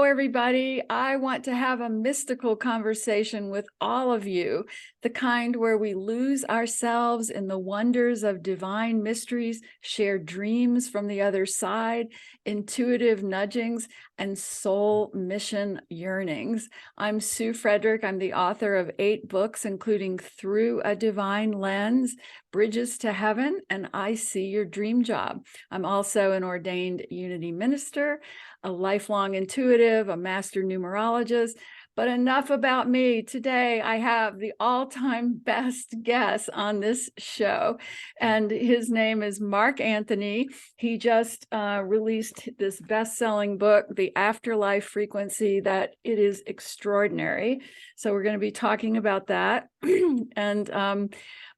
everybody. I want to have a mystical conversation with all of you, the kind where we lose ourselves in the wonders of divine mysteries, share dreams from the other side, intuitive nudgings, and soul mission yearnings. I'm Sue Frederick. I'm the author of 8 books, including Through a Divine Lens, Bridges to Heaven, and I See Your Dream Job. I'm also an ordained Unity minister, a lifelong intuitive, a master numerologist. But enough about me. Today, I have the all-time best guest on this show, and his name is Mark Anthony. He just released this best-selling book, The Afterlife Frequency, that it is extraordinary. So we're going to be talking about that. And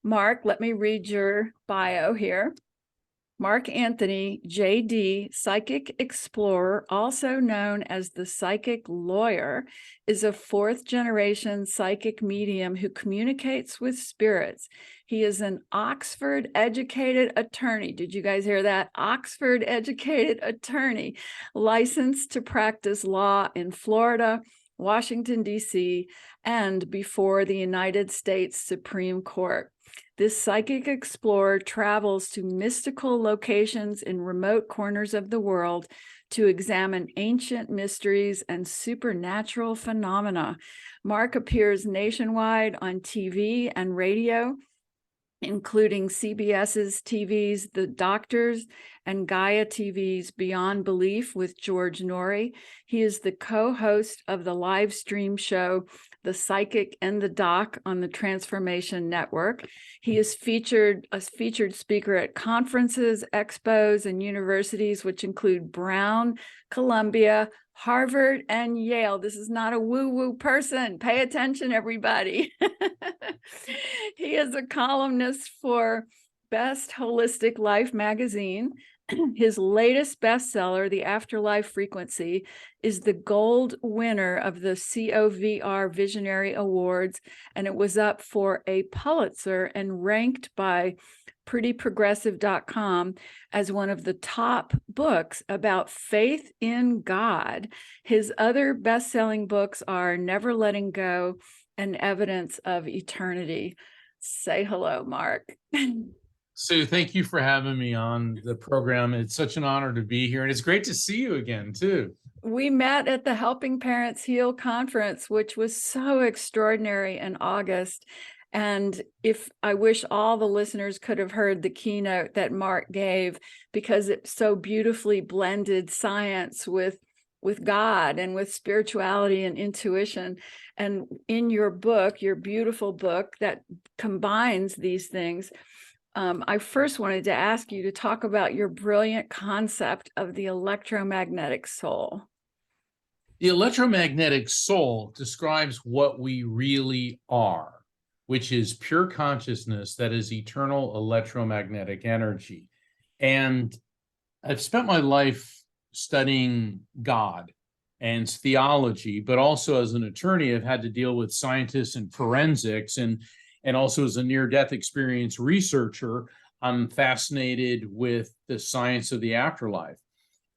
Mark, let me read your bio here. Mark Anthony, JD, psychic explorer, also known as the psychic lawyer, is a 4th-generation psychic medium who communicates with spirits. He is an Oxford-educated attorney. Did you guys hear that? Oxford-educated attorney, licensed to practice law in Florida, Washington, D.C., and before the United States Supreme Court. This psychic explorer travels to mystical locations in remote corners of the world to examine ancient mysteries and supernatural phenomena. Mark appears nationwide on TV and radio, including CBS's TV's The Doctors and Gaia TV's Beyond Belief with George Norrie. He is the co-host of the live stream show The Psychic and the Doc on the Transformation Network. He is a featured speaker at conferences, expos, and universities, which include Brown, Columbia, Harvard, and Yale. This is not a woo-woo person. Pay attention, everybody. He is a columnist for Best Holistic Life magazine. His latest bestseller, The Afterlife Frequency, is the gold winner of the COVR Visionary Awards, and it was up for a Pulitzer and ranked by prettyprogressive.com as one of the top books about faith in God. His other best-selling books are Never Letting Go and Evidence of Eternity. Say hello, Mark. Sue, thank you for having me on the program. It's such an honor to be here, and it's great to see you again, too. We met at the Helping Parents Heal conference, which was so extraordinary in August. And I wish all the listeners could have heard the keynote that Mark gave, because it so beautifully blended science with God and with spirituality and intuition. And in your book, your beautiful book that combines these things, I first wanted to ask you to talk about your brilliant concept of the electromagnetic soul. The electromagnetic soul describes what we really are, which is pure consciousness that is eternal electromagnetic energy. And I've spent my life studying God and theology, but also as an attorney, I've had to deal with scientists and forensics, and also as a near-death experience researcher, I'm fascinated with the science of the afterlife.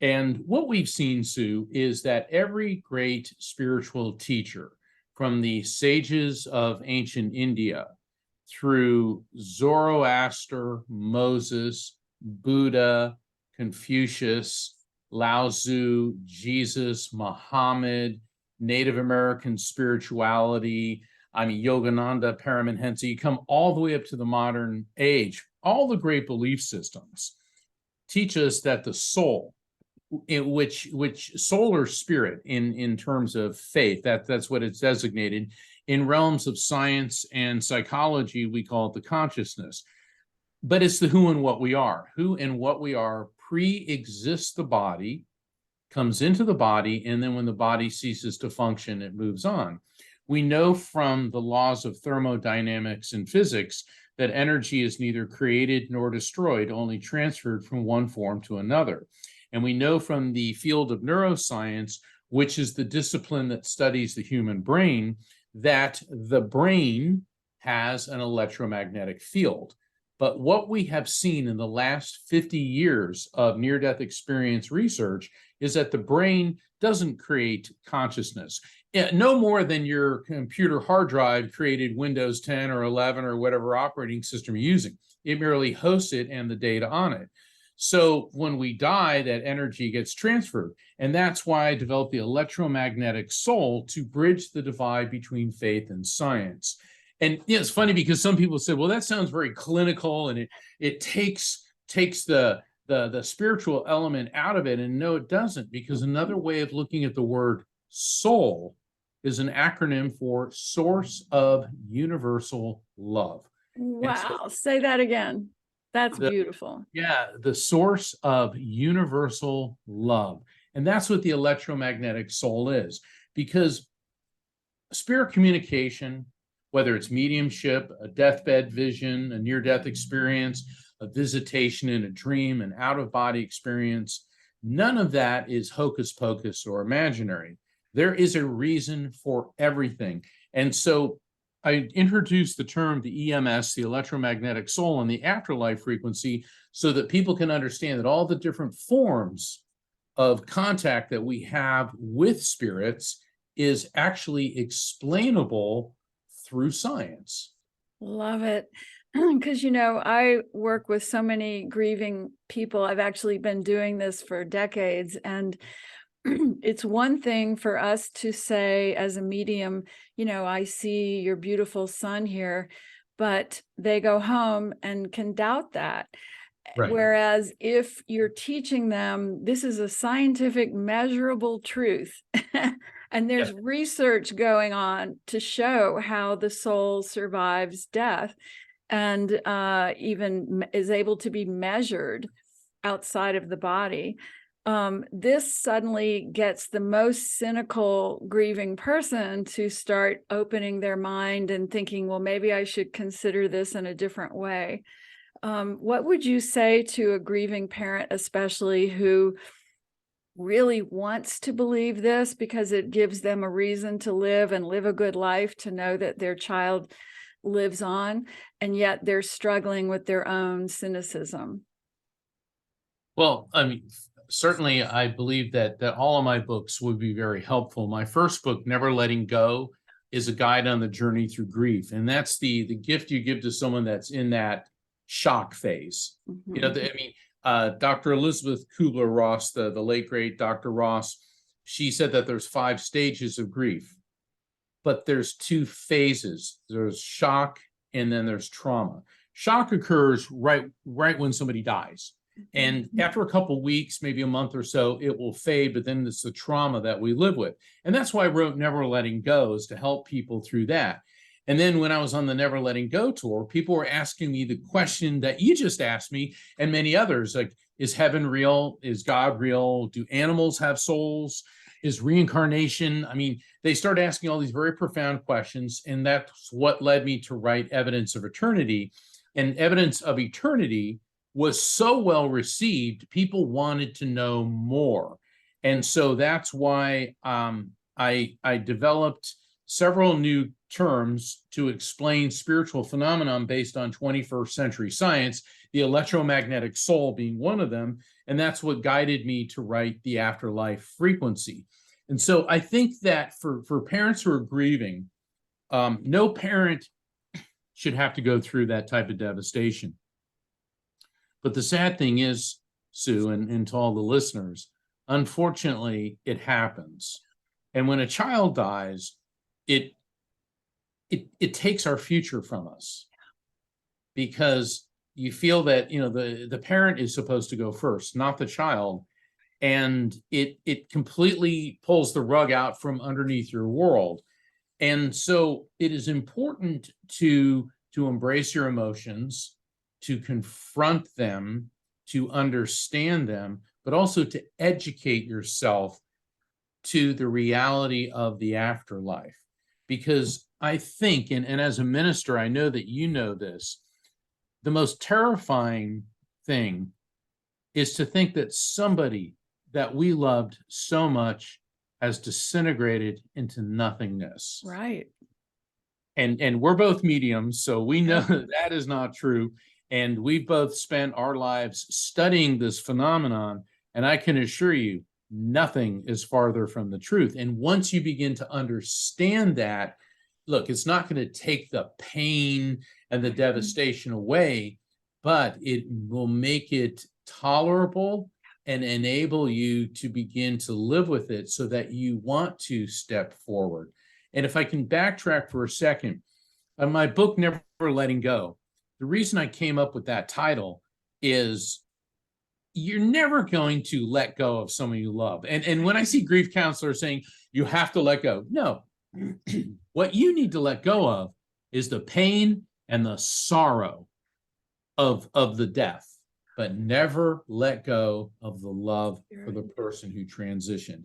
And what we've seen, Sue, is that every great spiritual teacher, from the sages of ancient India through Zoroaster, Moses, Buddha, Confucius, Lao Tzu, Jesus, Muhammad, Native American spirituality, Yogananda, Paramahansa, you come all the way up to the modern age. All the great belief systems teach us that the soul, in which soul or spirit in terms of faith, that's what it's designated. In realms of science and psychology, we call it the consciousness. But it's the who and what we are. Who and what we are pre-exists the body, comes into the body, and then when the body ceases to function, it moves on. We know from the laws of thermodynamics and physics that energy is neither created nor destroyed, only transferred from one form to another. And we know from the field of neuroscience, which is the discipline that studies the human brain, that the brain has an electromagnetic field. But what we have seen in the last 50 years of near-death experience research is that the brain doesn't create consciousness. No more than your computer hard drive created Windows 10 or 11 or whatever operating system you're using. It merely hosts it and the data on it. So when we die, that energy gets transferred. And that's why I developed the electromagnetic soul to bridge the divide between faith and science. And yeah, it's funny because some people say, well, that sounds very clinical and it takes the spiritual element out of it. And no, it doesn't, because another way of looking at the word soul is an acronym for source of universal love. Wow. Say that again. That's beautiful. Yeah, the source of universal love. And that's what the electromagnetic soul is, because spirit communication, whether it's mediumship, a deathbed vision, a near-death experience, a visitation in a dream, an out-of-body experience, none of that is hocus pocus or imaginary. There is a reason for everything. And so I introduced the term the EMS, the electromagnetic soul, and the afterlife frequency, so that people can understand that all the different forms of contact that we have with spirits is actually explainable through science. Love it. Because, I work with so many grieving people. I've actually been doing this for decades. And it's one thing for us to say as a medium, I see your beautiful son here, but they go home and can doubt that. Right. Whereas if you're teaching them, this is a scientific measurable truth, and there's research going on to show how the soul survives death and even is able to be measured outside of the body. This suddenly gets the most cynical grieving person to start opening their mind and thinking, well, maybe I should consider this in a different way. What would you say to a grieving parent, especially who really wants to believe this because it gives them a reason to live and live a good life, to know that their child lives on, and yet they're struggling with their own cynicism? Well, I mean, certainly I believe that all of my books would be very helpful. My first book, Never Letting Go, is a guide on the journey through grief. And that's the gift you give to someone that's in that shock phase. Dr. Elizabeth Kubler-Ross, the late great Dr. Ross, she said that there's 5 stages of grief, but there's 2 phases. There's shock and then there's trauma. Shock occurs right when somebody dies. And after a couple of weeks, maybe a month or so, it will fade, but then it's the trauma that we live with. And that's why I wrote Never Letting Go, is to help people through that. And then when I was on the Never Letting Go tour, people were asking me the question that you just asked me and many others, like, is heaven real? Is God real? Do animals have souls? Is reincarnation? I mean, they started asking all these very profound questions, and that's what led me to write Evidence of Eternity. And Evidence of Eternity was so well received, people wanted to know more. And so that's why I developed several new terms to explain spiritual phenomenon based on 21st century science, the electromagnetic soul being one of them. And that's what guided me to write the afterlife frequency. And so I think that for parents who are grieving, no parent should have to go through that type of devastation. But the sad thing is, Sue, and to all the listeners, unfortunately, it happens. And when a child dies, it takes our future from us, because you feel that the parent is supposed to go first, not the child, and it completely pulls the rug out from underneath your world. And so it is important to embrace your emotions, to confront them, to understand them, but also to educate yourself to the reality of the afterlife. Because I think, and as a minister, I know that you know this, the most terrifying thing is to think that somebody that we loved so much has disintegrated into nothingness. Right. And we're both mediums, so we know that is not true. And we've both spent our lives studying this phenomenon. And I can assure you, nothing is farther from the truth. And once you begin to understand that, look, it's not going to take the pain and the devastation away, but it will make it tolerable and enable you to begin to live with it so that you want to step forward. And if I can backtrack for a second, my book, Never Letting Go, the reason I came up with that title is you're never going to let go of someone you love. And when I see grief counselors saying you have to let go, no. What you need to let go of is the pain and the sorrow of the death, but never let go of the love for the person who transitioned.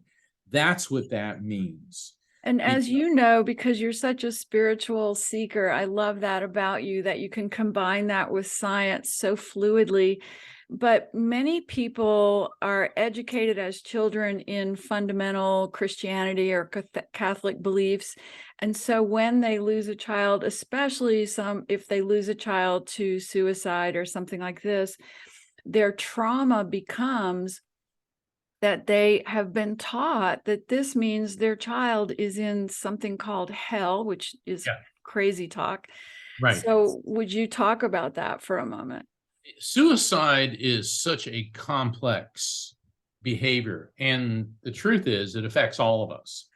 That's what that means. And as you know, because you're such a spiritual seeker, I love that about you, that you can combine that with science so fluidly. But many people are educated as children in fundamental Christianity or Catholic beliefs. And so when they lose a child, especially if they lose a child to suicide or something like this, their trauma becomes that they have been taught that this means their child is in something called hell, which is crazy talk. Right. So would you talk about that for a moment? Suicide is such a complex behavior. And the truth is, it affects all of us.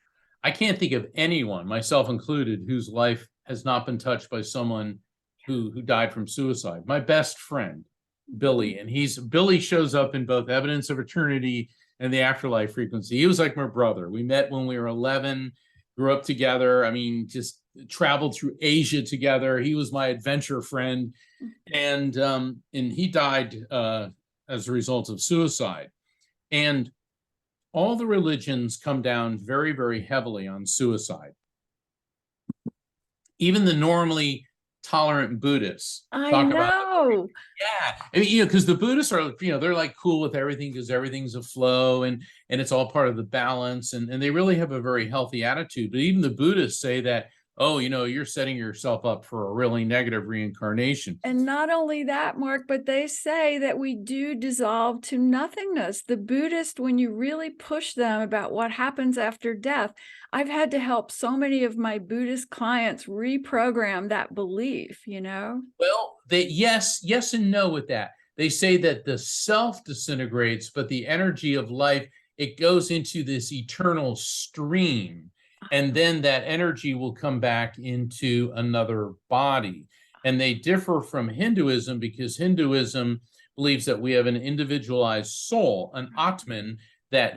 I can't think of anyone, myself included, whose life has not been touched by someone who died from suicide. My best friend, Billy, and Billy shows up in both Evidence of Eternity and the Afterlife Frequency. He was like my brother. We met when we were 11, grew up together. I mean, just traveled through Asia together. He was my adventure friend, and he died as a result of suicide. And all the religions come down very, very heavily on suicide. Even the normally tolerant Buddhists talk about I mean, because the Buddhists are, they're like cool with everything because everything's a flow and it's all part of the balance, and they really have a very healthy attitude. But even the Buddhists say that, oh, you're setting yourself up for a really negative reincarnation. And not only that, Mark, but they say that we do dissolve to nothingness. The Buddhist, when you really push them about what happens after death, I've had to help so many of my Buddhist clients reprogram that belief, Well, yes and no with that. They say that the self disintegrates, but the energy of life, it goes into this eternal stream. And then that energy will come back into another body. And they differ from Hinduism because Hinduism believes that we have an individualized soul, an Atman,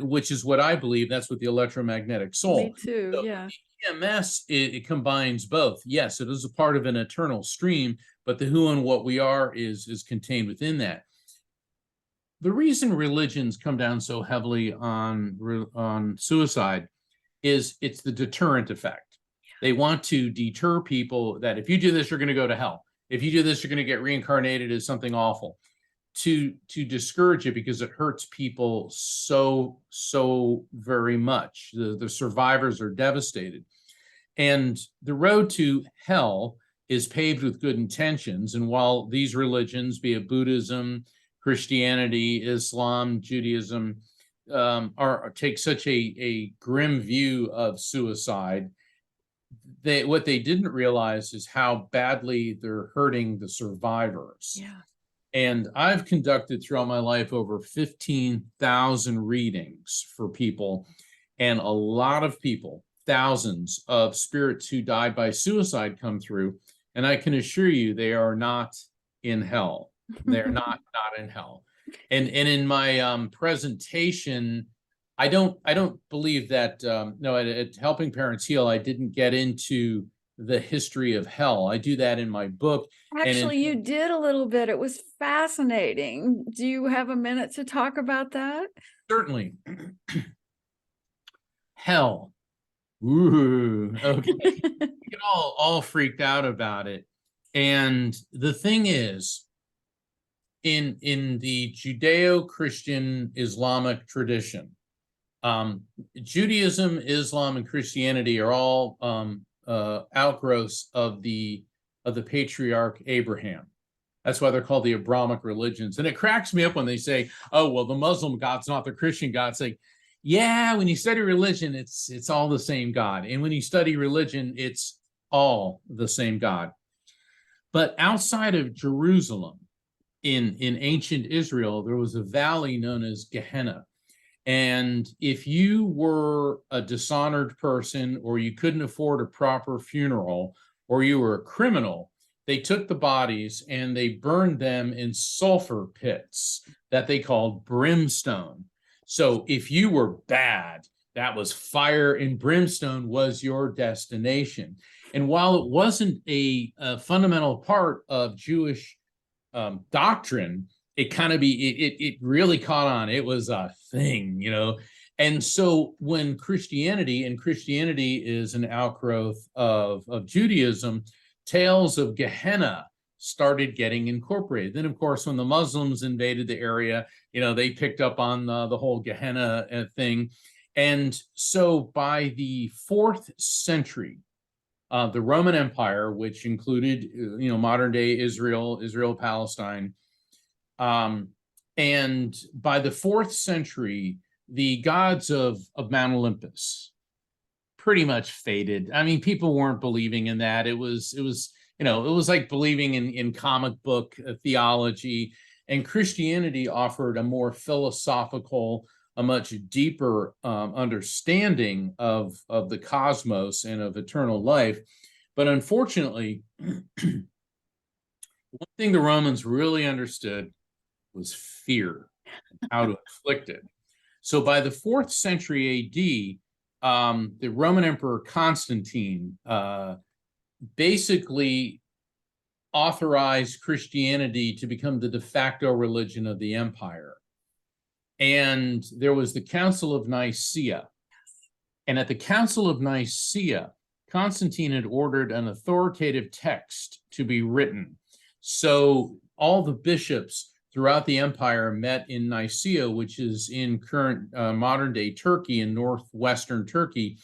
which is what I believe. That's what the electromagnetic soul. Me too, so yeah. EMS, it combines both. Yes, it is a part of an eternal stream, but the who and what we are is contained within that. The reason religions come down so heavily on suicide is it's the deterrent effect. They want to deter people that if you do this, you're going to go to hell. If you do this, you're going to get reincarnated as something awful. To discourage it because it hurts people so very much. The survivors are devastated. And the road to hell is paved with good intentions. And while these religions, be it Buddhism, Christianity, Islam, Judaism, take such a grim view of suicide, what they didn't realize is how badly they're hurting the survivors. Yeah. And I've conducted throughout my life over 15,000 readings for people, and a lot of people, thousands of spirits who died by suicide come through, and I can assure you they are not in hell. They're not in hell. And in my presentation, I don't believe that no, at Helping Parents Heal, I didn't get into the history of hell. I do that in my book. Actually, you did a little bit. It was fascinating. Do you have a minute to talk about that? Certainly. Hell. Ooh, okay. You get all freaked out about it. And the thing is, in the Judeo-Christian Islamic tradition, Judaism, Islam, and Christianity are all outgrowths of the patriarch Abraham. That's why they're called the Abrahamic religions. And it cracks me up when they say, oh, well, the Muslim God's not the Christian God. It's like, yeah, when you study religion, it's all the same God. And when you study religion, it's all the same God. But outside of Jerusalem, in ancient Israel, there was a valley known as Gehenna. And if you were a dishonored person, or you couldn't afford a proper funeral, or you were a criminal, they took the bodies and they burned them in sulfur pits that they called brimstone. So if you were bad, that was fire, and brimstone was your destination. And while it wasn't a fundamental part of Jewish doctrine, it really caught on. It was a thing, you know. And so when Christianity is an outgrowth of Judaism, tales of Gehenna started getting incorporated. Then, of course, when the Muslims invaded the area, you know, they picked up on the whole Gehenna thing. And so by the 4th century, the Roman Empire, which included, you know, modern day Israel, Palestine, and by the 4th century, the gods of Mount Olympus pretty much faded. I mean, people weren't believing in that. It was, you know, it was like believing in comic book theology. And Christianity offered a more philosophical, a much deeper understanding of the cosmos and of eternal life. But unfortunately, one thing the Romans really understood was fear, and how to inflict it. So by the 4th century AD, the Roman Emperor Constantine basically authorized Christianity to become the de facto religion of the empire. And there was the Council of Nicaea. And at the Council of Nicaea, Constantine had ordered an authoritative text to be written. So all the bishops throughout the empire met in Nicaea, which is in current modern-day Turkey, in northwestern Turkey,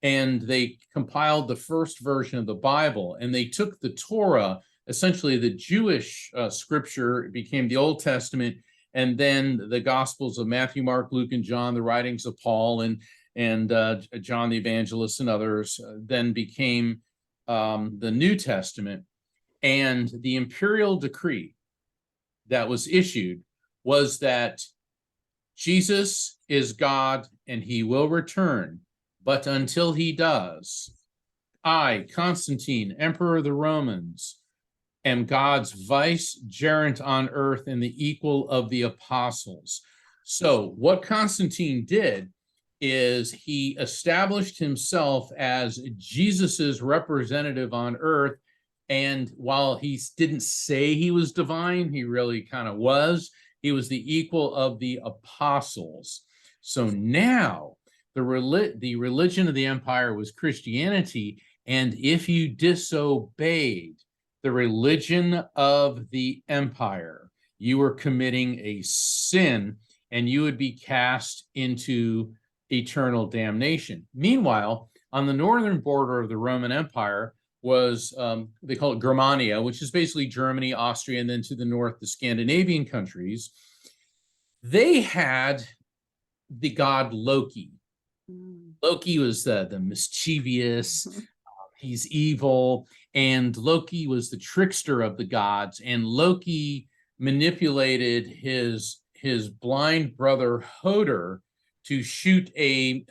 and they compiled the first version of the Bible. And they took the Torah, essentially the Jewish scripture, it became the Old Testament, and then the Gospels of Matthew, Mark, Luke, and John, the writings of Paul and John the Evangelist and others, then became the New Testament. And the imperial decree that was issued was that Jesus is God and he will return, but until he does, I, Constantine, Emperor of the Romans, am God's vicegerent on earth and the equal of the apostles. So what Constantine did is he established himself as Jesus's representative on earth. And while he didn't say he was divine, he really kind of was. He was the equal of the apostles. So now the religion of the empire was Christianity. And if you disobeyed the religion of the empire, you were committing a sin and you would be cast into eternal damnation. Meanwhile, on the northern border of the Roman Empire was, they call it Germania, which is basically Germany, Austria, and then to the north, the Scandinavian countries. They had the god Loki. Loki was the mischievous, he's evil, and Loki was the trickster of the gods, and Loki manipulated his blind brother Hoder to shoot a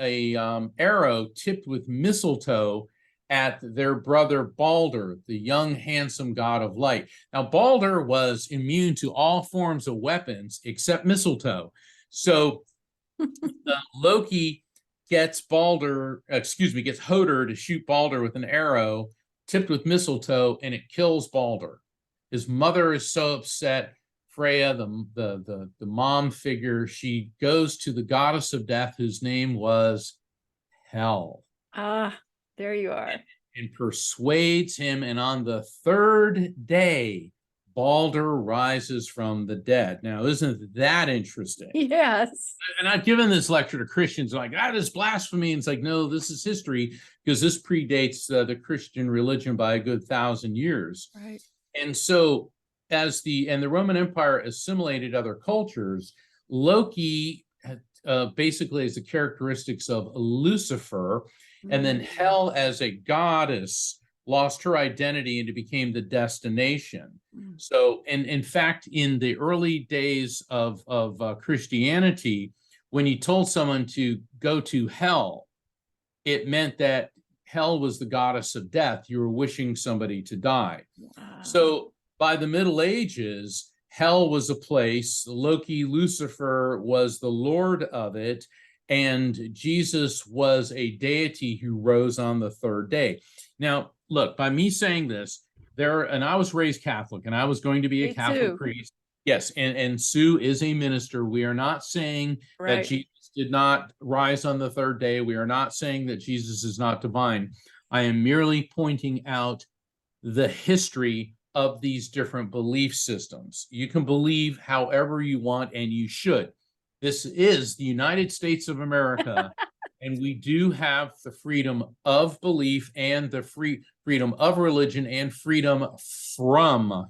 arrow tipped with mistletoe at their brother Balder, the young, handsome god of light. Now, Balder was immune to all forms of weapons except mistletoe. So Loki gets Hoder to shoot Balder with an arrow tipped with mistletoe, and it kills Balder. His mother is so upset. Freya, the mom figure, she goes to the goddess of death, whose name was Hel. Ah, there you are. And persuades him, and on the 3rd day, Balder rises from the dead. Now, isn't that interesting? Yes. And I've given this lecture to Christians like, that is blasphemy. And it's like, no, this is history, because this predates the Christian religion by a good 1,000 years. Right. And so and the Roman Empire assimilated other cultures, Loki basically has the characteristics of Lucifer, and then Hell as a goddess lost her identity and it became the destination. So, and in fact, in the early days of Christianity, when you told someone to go to hell, it meant that hell was the goddess of death. You were wishing somebody to die. Wow. So by the Middle Ages, hell was a place. Loki, Lucifer, was the lord of it, and Jesus was a deity who rose on the third day. Now, look, by me saying this, and I was raised Catholic, and I was going to be a Catholic priest. Yes, and Sue is a minister. We are not saying that Jesus did not rise on the third day. We are not saying that Jesus is not divine. I am merely pointing out the history of these different belief systems. You can believe however you want, and you should. This is the United States of America, and we do have the freedom of belief and the freedom of religion and freedom from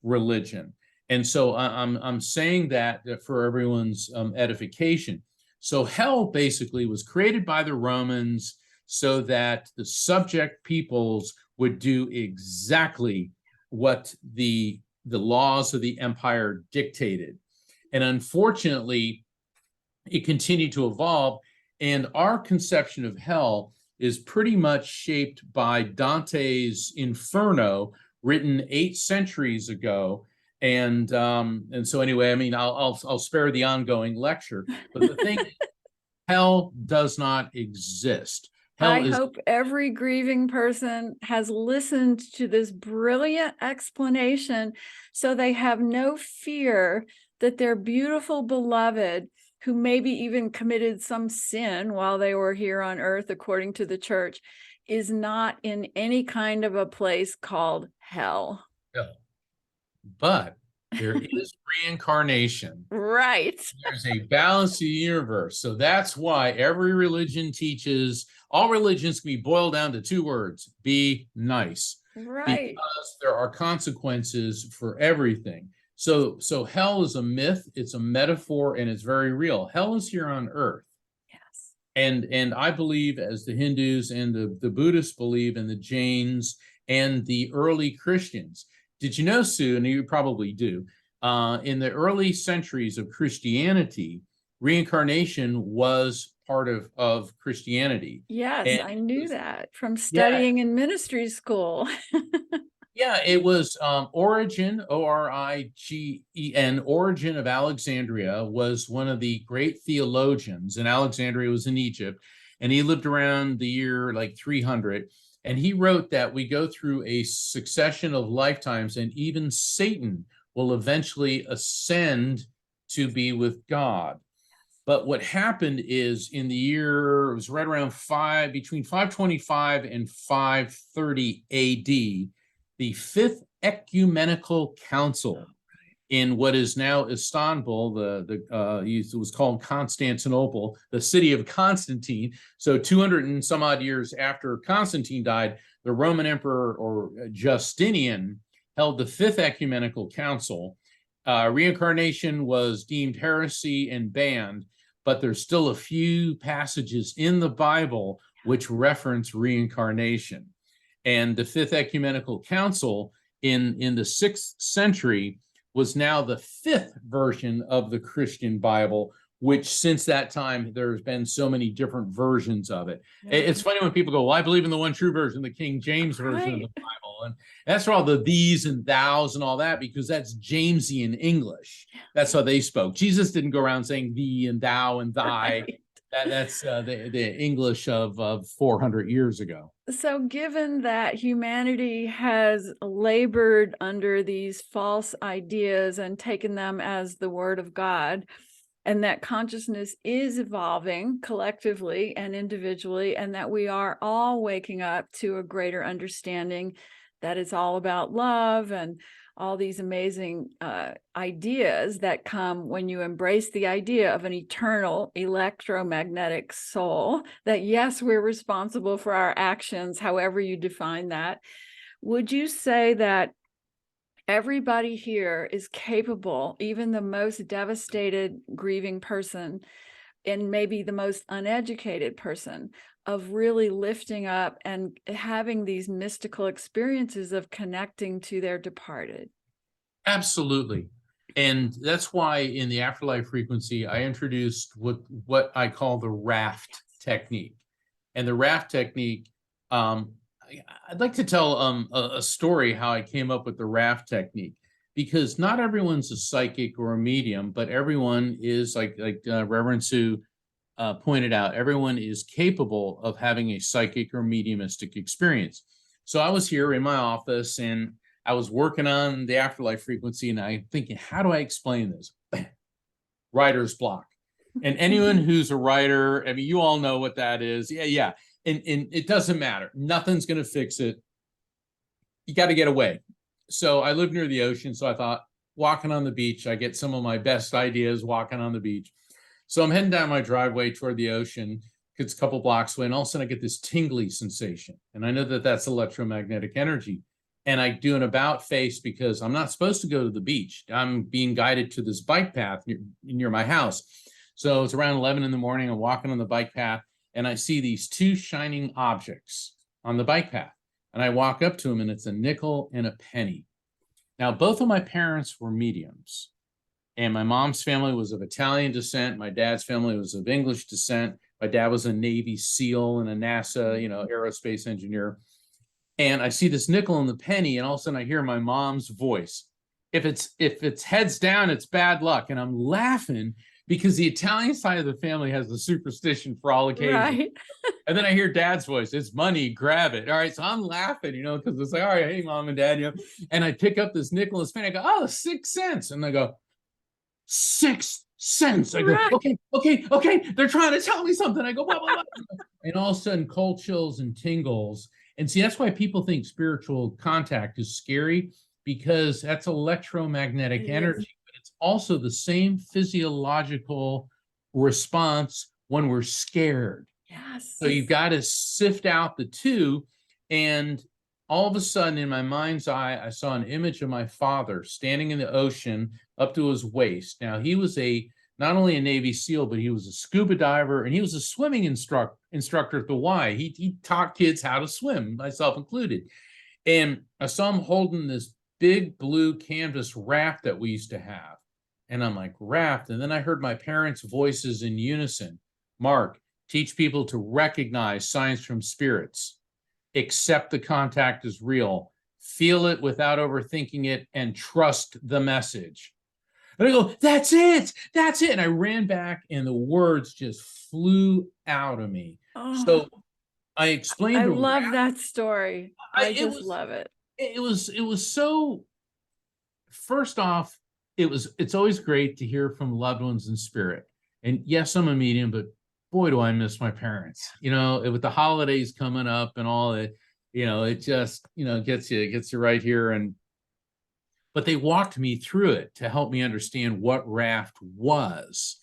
religion. And so I'm saying that for everyone's edification. So hell basically was created by the Romans so that the subject peoples would do exactly what the laws of the empire dictated. And unfortunately, it continued to evolve. And our conception of hell is pretty much shaped by Dante's Inferno, written 8 centuries ago. And so anyway, I mean, I'll spare the ongoing lecture, but the thing is, hell does not exist. I hope every grieving person has listened to this brilliant explanation so they have no fear that their beautiful beloved, who maybe even committed some sin while they were here on earth, according to the church, is not in any kind of a place called hell. No. But there is reincarnation. Right. There's a balance to the universe. So that's why every religion teaches, all religions can be boiled down to 2 words: be nice. Right. Because there are consequences for everything. So hell is a myth, it's a metaphor, and it's very real. Hell is here on earth. Yes. And I believe, as the Hindus and the Buddhists believe, and the Jains and the early Christians. Did you know, Sue, and you probably do, in the early centuries of Christianity, reincarnation was part of Christianity. Yes, and I knew that from studying in ministry school. Yeah, it was Origen, Origen, Origen of Alexandria was one of the great theologians, and Alexandria was in Egypt, and he lived around the year like 300. And he wrote that we go through a succession of lifetimes, and even Satan will eventually ascend to be with God. But what happened is, in the year, it was right around between 525 and 530 AD, the Fifth Ecumenical Council in what is now Istanbul, it was called Constantinople, the city of Constantine. So 200 and some odd years after Constantine died, the Roman Emperor, or Justinian, held the Fifth Ecumenical Council. Reincarnation was deemed heresy and banned, but there's still a few passages in the Bible which reference reincarnation. And the Fifth Ecumenical Council in the 6th century was now the 5th version of the Christian Bible, which since that time, there's been so many different versions of it. It's funny when people go, well, I believe in the one true version, the King James version of the Bible. And that's for all the these and thous and all that, because that's Jamesian English. That's how they spoke. Jesus didn't go around saying thee and thou and thy. That's the English of 400 years ago. So given that humanity has labored under these false ideas and taken them as the word of God, and that consciousness is evolving collectively and individually, and that we are all waking up to a greater understanding that it's all about love and all these amazing ideas that come when you embrace the idea of an eternal electromagnetic soul, that yes, we're responsible for our actions, however you define that. Would you say that Everybody here is capable, even the most devastated, grieving person, and maybe the most uneducated person, of really lifting up and having these mystical experiences of connecting to their departed. Absolutely. And that's why in the afterlife frequency, I introduced what I call the raft technique. And the raft technique, I'd like to tell a story how I came up with the raft technique, because not everyone's a psychic or a medium, but everyone is like Reverend Sue pointed out, everyone is capable of having a psychic or mediumistic experience. So I was here in my office and I was working on the afterlife frequency, and I'm thinking, how do I explain this? Writer's block. And anyone who's a writer, I mean, you all know what that is. Yeah. And it doesn't matter. Nothing's going to fix it. You got to get away. So I live near the ocean. So I thought, walking on the beach, I get some of my best ideas walking on the beach. So I'm heading down my driveway toward the ocean. It's a couple blocks away, and all of a sudden I get this tingly sensation. And I know that that's electromagnetic energy. And I do an about face because I'm not supposed to go to the beach. I'm being guided to this bike path near my house. So it's around 11 in the morning. I'm walking on the bike path, and I see these two shining objects on the bike path. And I walk up to them, and it's a nickel and a penny. Now, both of my parents were mediums. And my mom's family was of Italian descent. My dad's family was of English descent. My dad was a Navy SEAL and a NASA, aerospace engineer. And I see this nickel and the penny, and all of a sudden I hear my mom's voice. If it's heads down, it's bad luck. And I'm laughing because the Italian side of the family has the superstition for all occasions. Right. And then I hear dad's voice. It's money, grab it. All right. So I'm laughing, because it's like, all right, hey, mom and dad, and I pick up this nickel and this penny. I go, oh, 6 cents. And I go, 6 cents. I go, Right. okay. They're trying to tell me something. I go, blah, blah, blah. And all of a sudden, cold chills and tingles. And see, that's why people think spiritual contact is scary, because that's electromagnetic energy. But it's also the same physiological response when we're scared. Yes. So you've got to sift out the two. And all of a sudden, in my mind's eye, I saw an image of my father standing in the ocean up to his waist. Now, he was not only a Navy SEAL, but he was a scuba diver, and he was a swimming instructor at the Y. He taught kids how to swim, myself included. And I saw him holding this big blue canvas raft that we used to have. And I'm like, raft? And then I heard my parents' voices in unison. Mark, teach people to recognize signs from spirits, accept the contact is real, feel it without overthinking it, and trust the message. And I go, that's it. And I ran back, and the words just flew out of me. Oh, so I explained I love that story. I just love it. It was so, first off, it's always great to hear from loved ones in spirit. And yes, I'm a medium, but boy, do I miss my parents. With the holidays coming up and all that, it just, gets you right here. But they walked me through it to help me understand what raft was.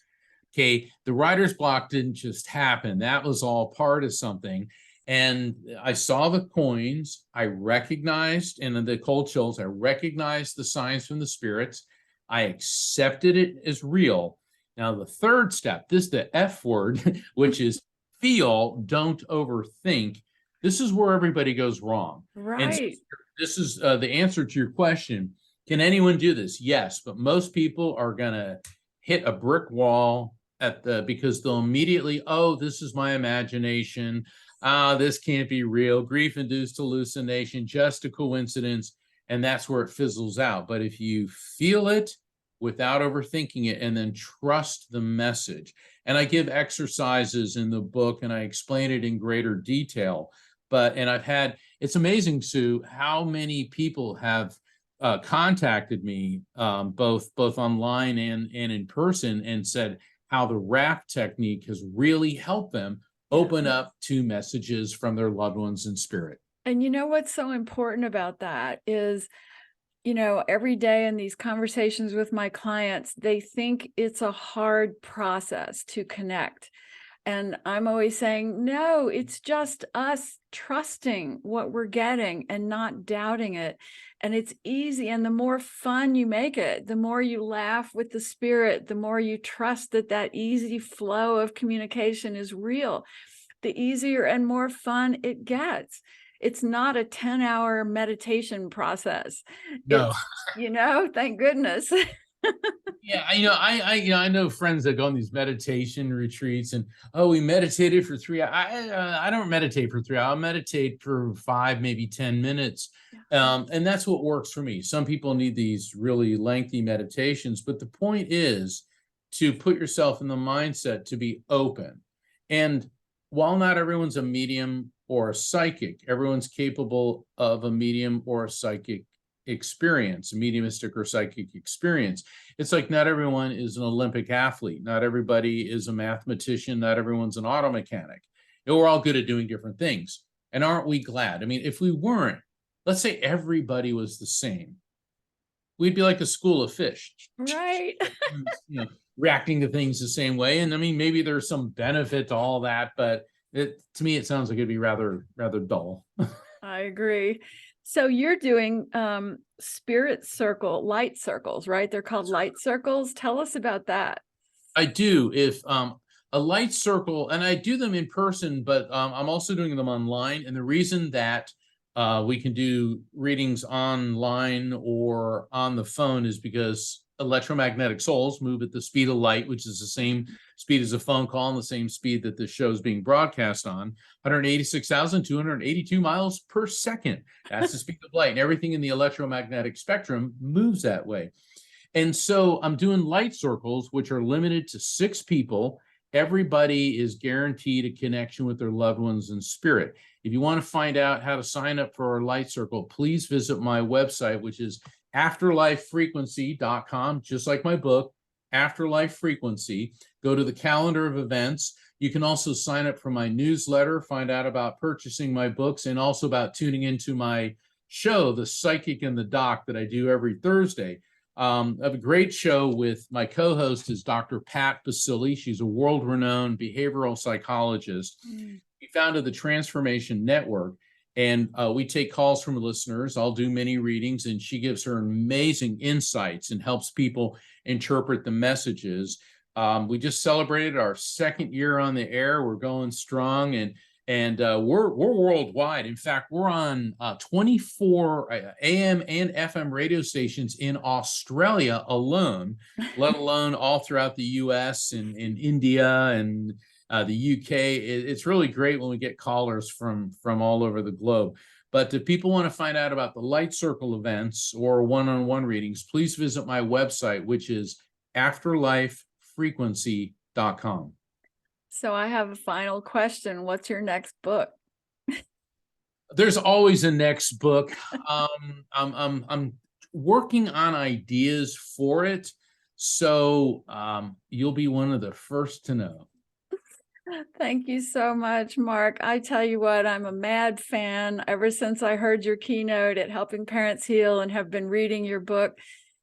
Okay. The writer's block didn't just happen. That was all part of something. And I saw the coins. I recognized, and the cold chills, I recognized the signs from the spirits. I accepted it as real. Now, the third step, this is the F word, which is feel, don't overthink. This is where everybody goes wrong. Right. And so this is the answer to your question. Can anyone do this? Yes, but most people are going to hit a brick wall because they'll immediately, oh, this is my imagination. This can't be real. Grief-induced hallucination, just a coincidence. And that's where it fizzles out. But if you feel it without overthinking it, and then trust the message. And I give exercises in the book, and I explain it in greater detail. It's amazing, Sue, how many people have contacted me, both online and in person, and said how the raft technique has really helped them open up to messages from their loved ones in spirit. And you know what's so important about that is, every day in these conversations with my clients, they think it's a hard process to connect. And I'm always saying, no, it's just us trusting what we're getting and not doubting it. And it's easy. And the more fun you make it, the more you laugh with the spirit, the more you trust that that easy flow of communication is real, the easier and more fun it gets. It's not a 10-hour meditation process. No. Thank goodness. Yeah, I know friends that go on these meditation retreats, and oh, we meditated for 3 hours. I don't meditate for 3 hours. I meditate for 5, maybe 10 minutes, and that's what works for me. Some people need these really lengthy meditations, but the point is to put yourself in the mindset to be open. And while not everyone's a medium or a psychic, everyone's capable of a medium or a psychic experience, a mediumistic or psychic experience. It's like not everyone is an Olympic athlete. Not everybody is a mathematician. Not everyone's an auto mechanic. We're all good at doing different things. And aren't we glad? I mean, if we weren't, let's say everybody was the same, we'd be like a school of fish. Right. Reacting to things the same way. And I mean, maybe there's some benefit to all that, but to me, it sounds like it'd be rather dull. I agree. So you're doing spirit circle, light circles, right? They're called light circles. Tell us about that. I do. If a light circle, and I do them in person, but I'm also doing them online. And the reason that we can do readings online or on the phone is because electromagnetic souls move at the speed of light, which is the same speed as a phone call and the same speed that the show is being broadcast on, 186,282 miles per second. That's the speed of light, and everything in the electromagnetic spectrum moves that way. And so I'm doing light circles, which are limited to 6 people. Everybody is guaranteed a connection with their loved ones in spirit. If you want to find out how to sign up for a light circle, please visit my website, which is afterlifefrequency.com, just like my book, Afterlife Frequency. Go to the calendar of events. You can also sign up for my newsletter, find out about purchasing my books, and also about tuning into my show, The Psychic and the Doc, that I do every Thursday. I have a great show with my co-host is Dr. Pat Basili. She's a world-renowned behavioral psychologist. She founded the Transformation Network, and we take calls from listeners. I'll do many readings, and she gives her amazing insights and helps people interpret the messages. We just celebrated our 2nd year on the air. We're going strong, and we're worldwide. In fact, we're on 24 AM and FM radio stations in Australia alone, let alone all throughout the US and in India and the UK. It's really great when we get callers from all over the globe. But if people want to find out about the light circle events or one-on-one readings, please visit my website, which is afterlifefrequency.com. So I have a final question. What's your next book? There's always a next book. I'm working on ideas for it, so you'll be one of the first to know. Thank you so much, Mark. I tell you what, I'm a mad fan ever since I heard your keynote at Helping Parents Heal and have been reading your book.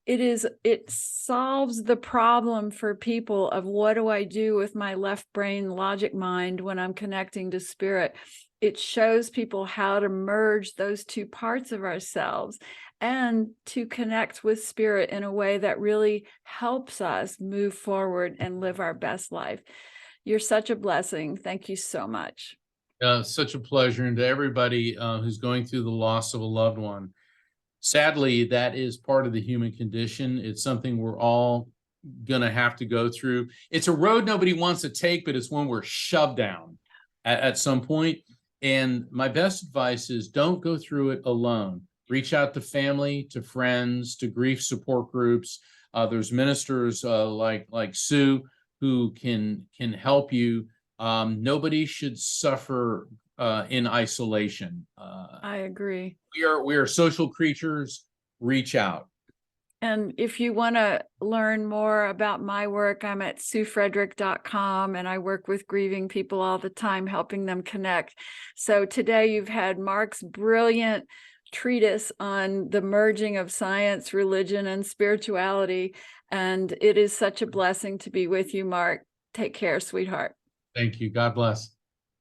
It solves the problem for people of what do I do with my left brain logic mind when I'm connecting to spirit. It shows people how to merge those 2 parts of ourselves and to connect with spirit in a way that really helps us move forward and live our best life. You're such a blessing. Thank you so much. Such a pleasure. And to everybody who's going through the loss of a loved one, sadly, that is part of the human condition. It's something we're all going to have to go through. It's a road nobody wants to take, but it's one we're shoved down at some point. And my best advice is don't go through it alone. Reach out to family, to friends, to grief support groups. There's ministers like Sue who can help you. Nobody should suffer in isolation. I agree. We are social creatures. Reach out. And if you want to learn more about my work, I'm at SueFrederick.com, and I work with grieving people all the time, helping them connect. So today you've had Mark's brilliant treatise on the merging of science, religion, and spirituality. And it is such a blessing to be with you, Mark. Take care, sweetheart. Thank you. God bless.